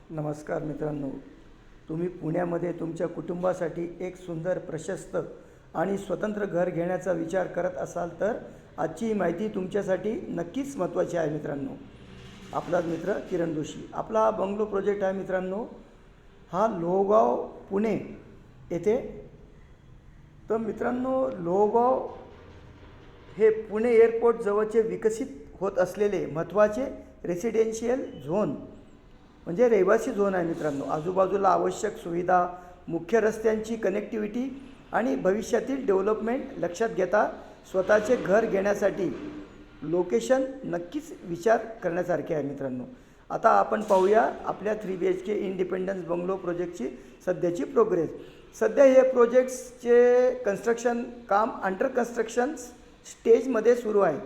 नमस्कार मित्रांनो, तुम्ही पुण्यामध्ये तुमच्या कुटुंबासाठी एक सुंदर, प्रशस्त आणि स्वतंत्र घर घेण्याचा विचार करत असाल तर आजची माहिती तुमच्यासाठी नक्कीच महत्त्वाची आहे मित्रांनो. आपला मित्र किरण जोशी. आपला हा बंगलो प्रोजेक्ट आहे मित्रांनो, हा लोहगाव पुणे येथे. तर मित्रांनो, लोहगाव हे पुणे एअरपोर्ट जवळचे विकसित होत असलेले महत्त्वाचे रेसिडेन्शियल झोन म्हणजे रहिवासी झोन आहे मित्रांनो. आजूबाजूला आवश्यक सुविधा, मुख्य रस्त्यांची कनेक्टिव्हिटी आणि भविष्यातील डेव्हलपमेंट लक्षात घेता स्वतःचे घर घेण्यासाठी लोकेशन नक्कीच विचार करण्यासारखे आहे मित्रांनो. आता आपण पाहूया आपल्या 3BHK इंडिपेंडन्स बंगलो प्रोजेक्टची सध्याची प्रोग्रेस. सध्या हे प्रोजेक्ट्सचे कन्स्ट्रक्शन काम अंडर कन्स्ट्रक्शन स्टेजमध्ये सुरू आहे.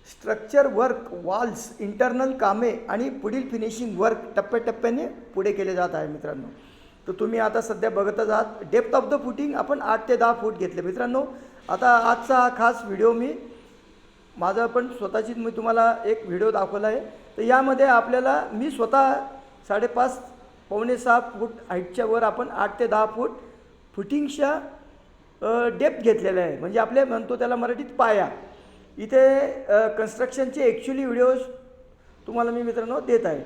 स्ट्रक्चर वर्क, वॉल्स, इंटरनल कामे आणि पुढील फिनिशिंग वर्क टप्प्याटप्प्याने पुढे केले जात आहे मित्रांनो. तर तुम्ही आता सध्या बघतच आहात. डेप्थ ऑफ द फुटिंग आपण 8 ते 10 फूट घेतले मित्रांनो. आता आजचा हा खास व्हिडिओ माझा पण स्वतःची मी तुम्हाला एक व्हिडिओ दाखवला आहे. तर यामध्ये आपल्याला मी स्वतः 5.5 पावणे 6 फूट हाईटच्या वर आपण 8 ते 10 फूट फुटिंगच्या डेप्थ घेतलेला आहे. म्हणजे आपले म्हणतो त्याला मराठीत पाया. इथे कन्स्ट्रक्शनचे ॲक्च्युली व्हिडिओज तुम्हाला मी मित्रांनो देत आहे.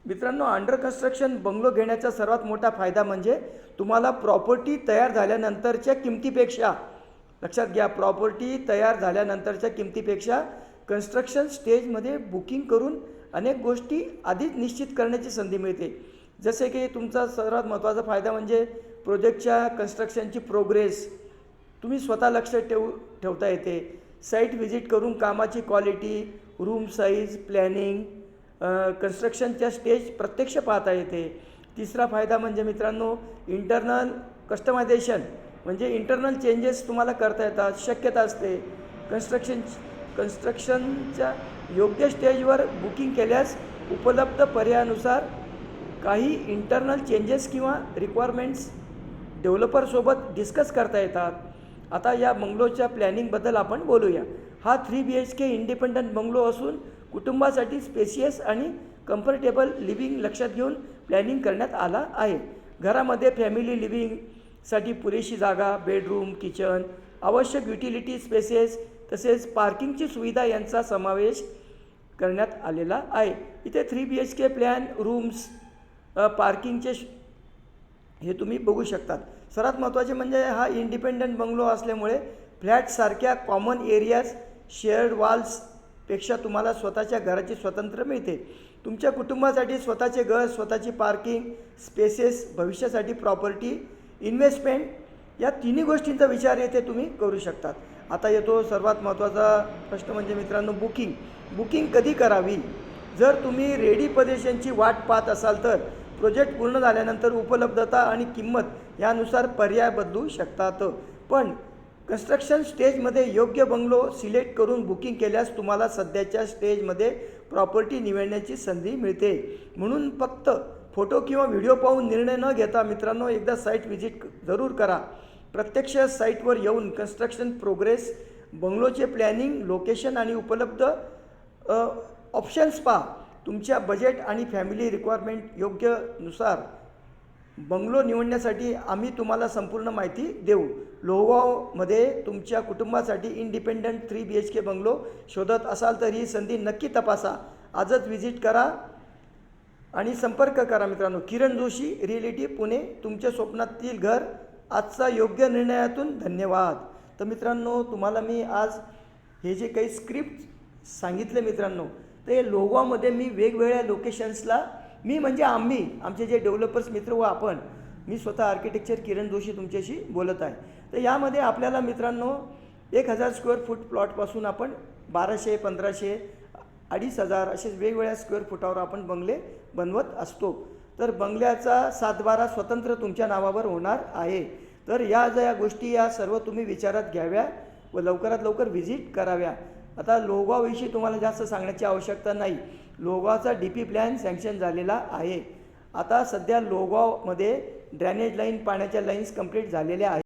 मित्रांनो, अंडर कन्स्ट्रक्शन बंगलो घेण्याचा सर्वात मोठा फायदा म्हणजे तुम्हाला प्रॉपर्टी तयार झाल्यानंतरच्या किमतीपेक्षा, लक्षात घ्या, प्रॉपर्टी तयार झाल्यानंतरच्या किमतीपेक्षा कन्स्ट्रक्शन स्टेजमध्ये बुकिंग करून अनेक गोष्टी आधीच निश्चित करण्याची संधी मिळते. जसे की तुमचा सर्वात महत्त्वाचा फायदा म्हणजे प्रोजेक्टच्या कन्स्ट्रक्शनची प्रोग्रेस तुम्ही स्वतः लक्ष ठेवता येते. साईट व्हिजिट करून कामाची क्वालिटी, रूम साईज, प्लॅनिंग, कन्स्ट्रक्शनच्या स्टेज प्रत्यक्ष पाहता येते. तिसरा फायदा म्हणजे मित्रांनो इंटरनल कस्टमायझेशन, म्हणजे इंटरनल चेंजेस तुम्हाला करता येतात, शक्यता असते. कन्स्ट्रक्शनच्या योग्य स्टेजवर बुकिंग केल्यास उपलब्ध पर्यायानुसार काही इंटरनल चेंजेस किंवा रिक्वायरमेंट्स डेव्हलपरसोबत डिस्कस करता येतात. आता या बंगलोच्या प्लॅनिंगबद्दल आपण बोलूया. हा 3BHK इंडिपेंडंट बंगलो असून कुटुंबासाठी स्पेशियस आणि कम्फर्टेबल लिव्हिंग लक्षात घेऊन प्लॅनिंग करण्यात आला आहे. घरामध्ये फॅमिली लिव्हिंगसाठी पुरेशी जागा, बेडरूम, किचन, आवश्यक युटिलिटी स्पेसेस तसेच पार्किंगची सुविधा यांचा समावेश करण्यात आलेला आहे. इथे 3BHK प्लॅन, रूम्स, पार्किंगचे हे तुम्ही बघू शकतात. सर्वात महत्त्वाचे म्हणजे हा इंडिपेंडंट बंगलो असल्यामुळे फ्लॅटसारख्या कॉमन एरियाज, शेअर्ड वॉल्सपेक्षा तुम्हाला स्वतःच्या घराची स्वतंत्र मिळते. तुमच्या कुटुंबासाठी स्वतःचे घर, स्वतःची पार्किंग स्पेसेस, भविष्यासाठी प्रॉपर्टी इन्व्हेस्टमेंट या तिन्ही गोष्टींचा विचार येथे तुम्ही करू शकतात. आता येतो सर्वात महत्त्वाचा प्रश्न म्हणजे मित्रांनो बुकिंग कधी करावी. जर तुम्ही रेडी पोझिशनची वाट पाहत असाल तर प्रोजेक्ट पूर्ण झाल्यानंतर उपलब्धता आणि किंमत यानुसार पर्याय बदलू शकतात. पण कन्स्ट्रक्शन स्टेजमध्ये योग्य बंगलो सिलेक्ट करून बुकिंग केल्यास तुम्हाला सध्याच्या स्टेजमध्ये प्रॉपर्टी निवडण्याची संधी मिळते. म्हणून फक्त फोटो किंवा व्हिडिओ पाहून निर्णय न घेता मित्रांनो एकदा साईट व्हिजिट जरूर करा. प्रत्यक्ष साईटवर येऊन कन्स्ट्रक्शन प्रोग्रेस, बंगलोचे प्लॅनिंग, लोकेशन आणि उपलब्ध ऑप्शन्स पहा. तुमच्या बजेट आणि फॅमिली रिक्वायरमेंट योग्यनुसार बंगलो निवडण्यासाठी आम्ही तुम्हाला संपूर्ण माहिती देऊ. लोहगावमध्ये तुमच्या कुटुंबासाठी इंडिपेंडंट 3BHK बंगलो शोधत असाल तर ही संधी नक्की तपासा. आजच व्हिजिट करा आणि संपर्क करा मित्रांनो. किरण जोशी, रिअलिटी पुणे, तुमच्या स्वप्नातील घर आजचा योग्य निर्णयातून. धन्यवाद. तर मित्रांनो, तुम्हाला मी आज हे जे काही स्क्रिप्ट सांगितले मित्रांनो, ते लोहगावमध्ये मी वेगवेगळ्या लोकेशन्सला म्हणजे आमचे जे डेव्हलपर्स मित्र व मी स्वतः आर्किटेक्चर किरण जोशी तुमच्याशी बोलत आहे. तर यामध्ये आपल्याला मित्रांनो 1000 स्क्वेअर फूट प्लॉटपासून आपण 1200, 1500, 2500 असे वेगवेगळ्या स्क्वेअर फुटावर आपण बंगले बनवत असतो. तर बंगल्याचा 7/12 स्वतंत्र तुमच्या नावावर होणार आहे. तर या ज्या गोष्टी या सर्व तुम्ही विचारात घ्याव्या व लवकरात लवकर व्हिजिट कराव्या. आता लोहगावविषयी तुम्हाला जास्त सांगण्याची आवश्यकता नाही. लोहगावचा DP प्लॅन सँक्शन झालेला आहे. आता सध्या लोहगावमध्ये ड्रेनेज लाईन, पाण्याच्या लाईन्स कंप्लीट झालेल्या आहेत.